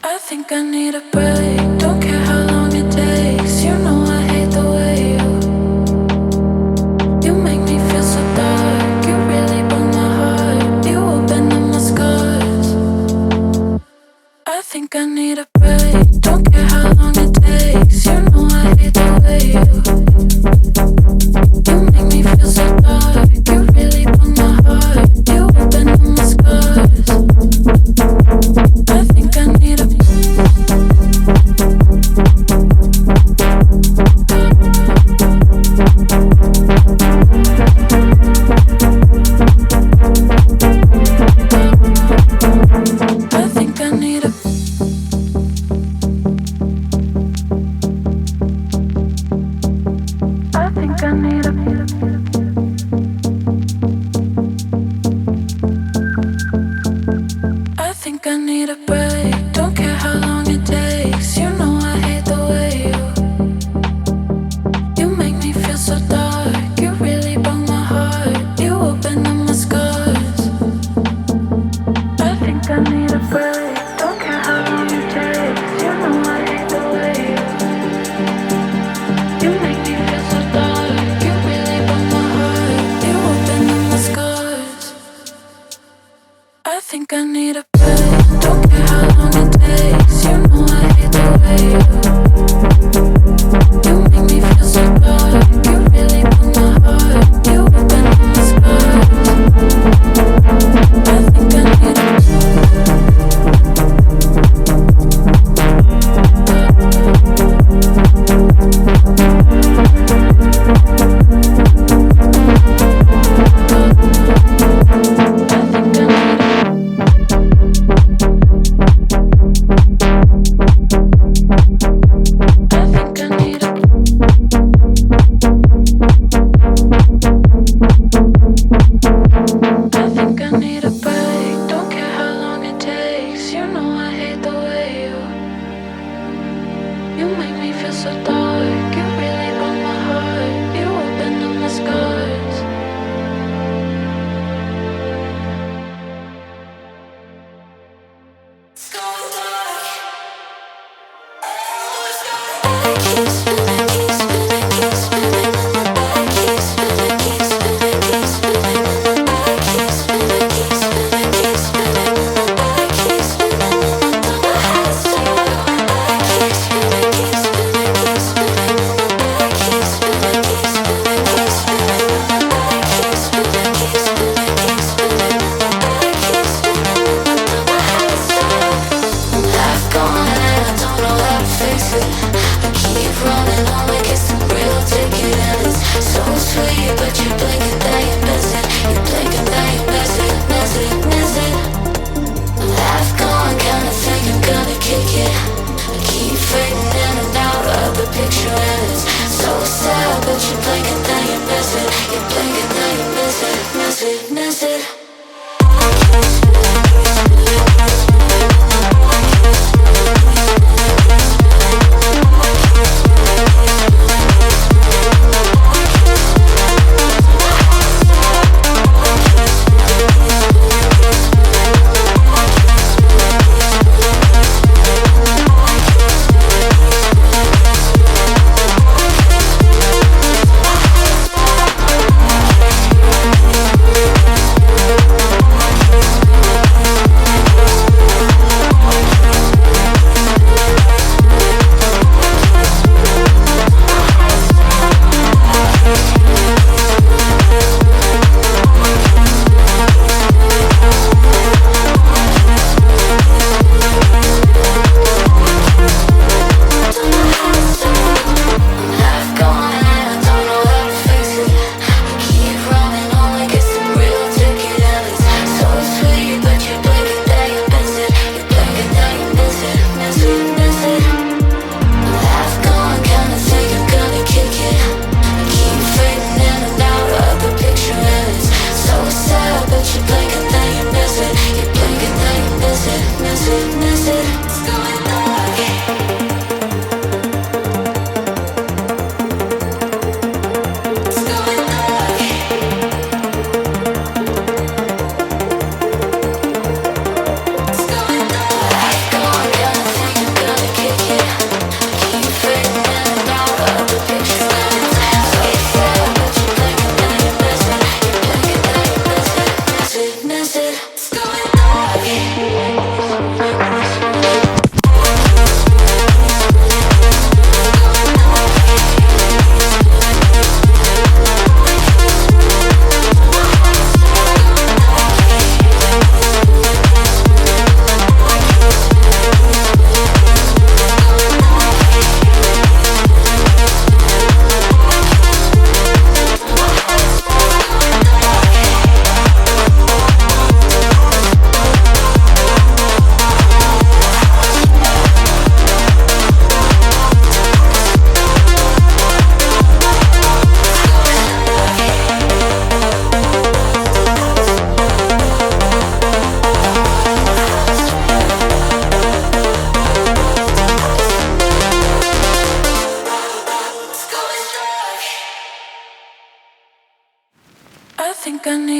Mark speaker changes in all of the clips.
Speaker 1: I think I need a break. Don't care how long it takes. You know I hate the way you make me feel so dark. You really broke my heart. You opened up my scars. I think I need a break. Don't care how long it takes. You know I hate the way you make me feel so dark. You really broke my heart. You opened up my scars. I think I need a I think I need a I think I need a I think I need a break. Don't care how long it takes. You know I hate the way you make me feel so dark. You really broke my heart. You opened up my scars. I think I need a break. Don't care how long it takes. You know I hate the way you make me feel so dark. You really broke my heart. You opened up my scars. I think I need a break. Don't care how long it takes. You know I hate the way you make me feel so dark. You really broke my heart. You opened up my scars. I think I need a I think I need a break. Don't care how long it takes. You know I hate the way you make me feel so dark. You really broke my heart. You opened up my scars.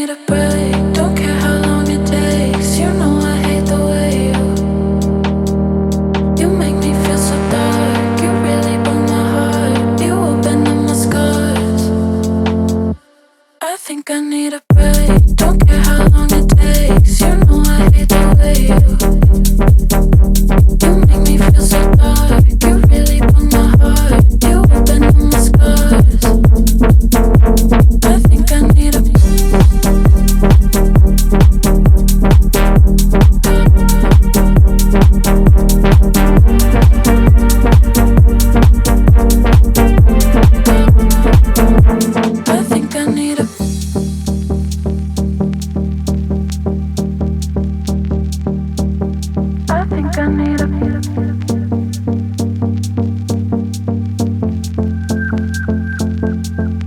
Speaker 1: need a break. Don't care how long it takes. You know I hate the way you make me feel so dark. You really broke my heart. You opened up my scars. I think I need a break. Don't care how long it takes. You know I hate the way you make me feel so dark. You really broke my heart. You opened up my scars. I think I need a I think I need a I think I need a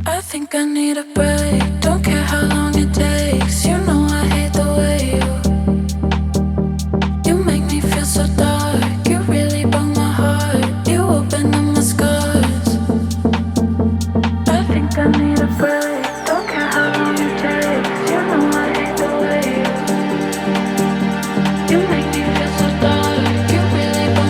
Speaker 1: I think I need a break. Don't care how long it takes. You know I hate the way you make me feel so dark. You really broke my heart. You opened up my scars. I think I need a break. Don't care how long it takes. You know I hate the way you make me feel so dark. You really broke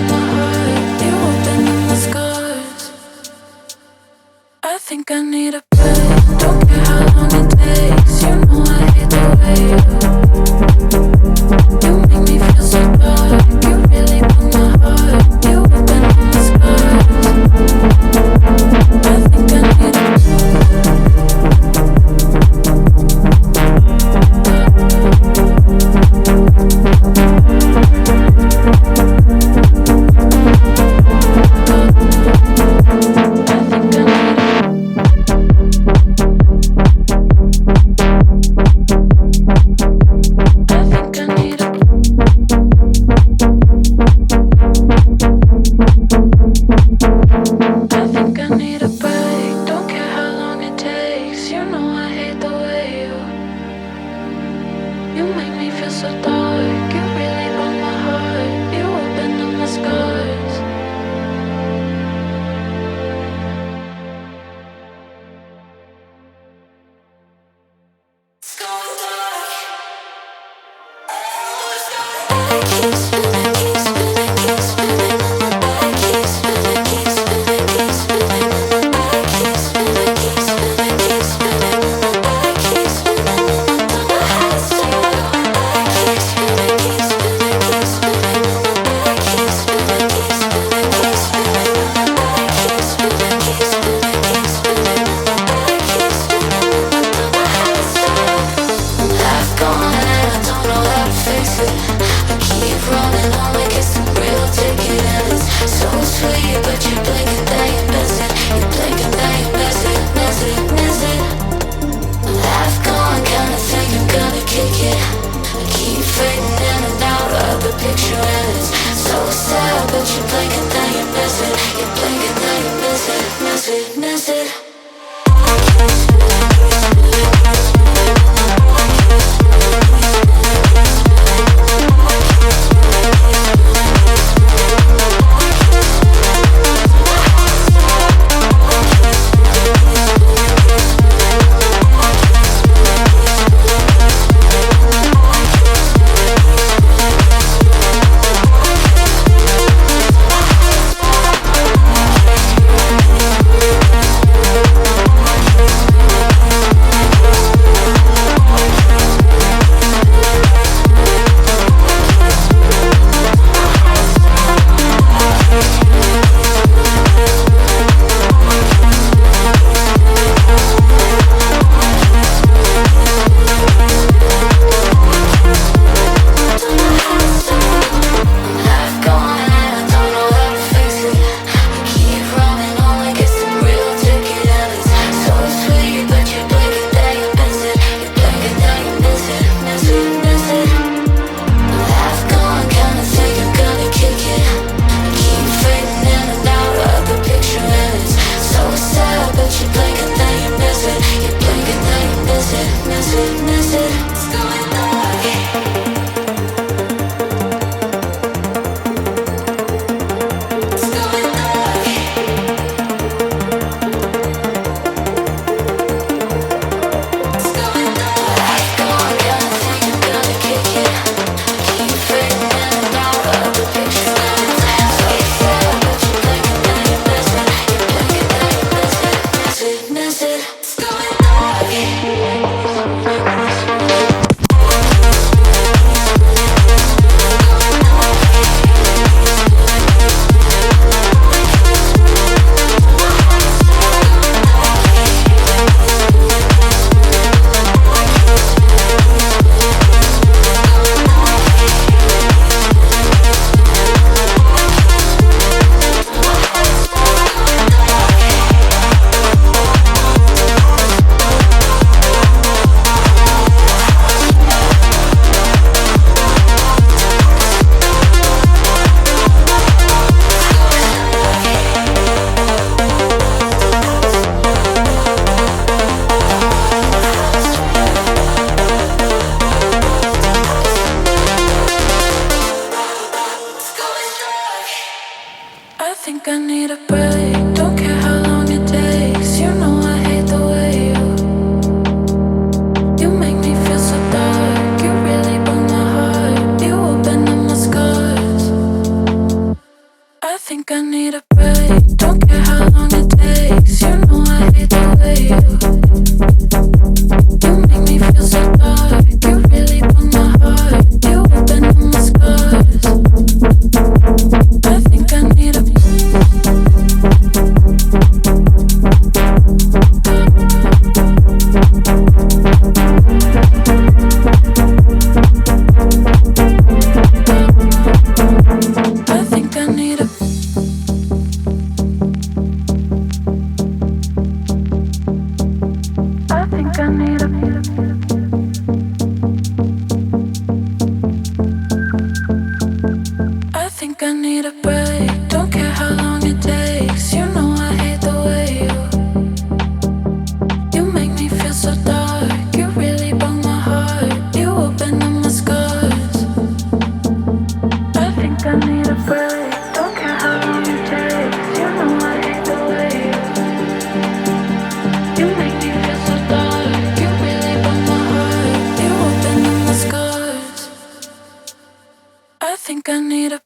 Speaker 1: think I need a break. Don't care how long it takes. You know I hate the way you make me feel so dark. You really broke my heart. You opened up my scars. I think I need a break. Don't care how long it takes. You know I hate the way you make me feel so dark. You really broke my heart. You opened up my scars. I think I need a I think I need a I think I need a I think I need a break. Don't care how long it takes. You know I hate the way you make me feel so dark. You really broke my heart. You opened up my scars. I think I need a break. Don't care how long it takes. You know I hate the way you make me feel so dark. You really broke my heart. You opened up my scars. I think I need a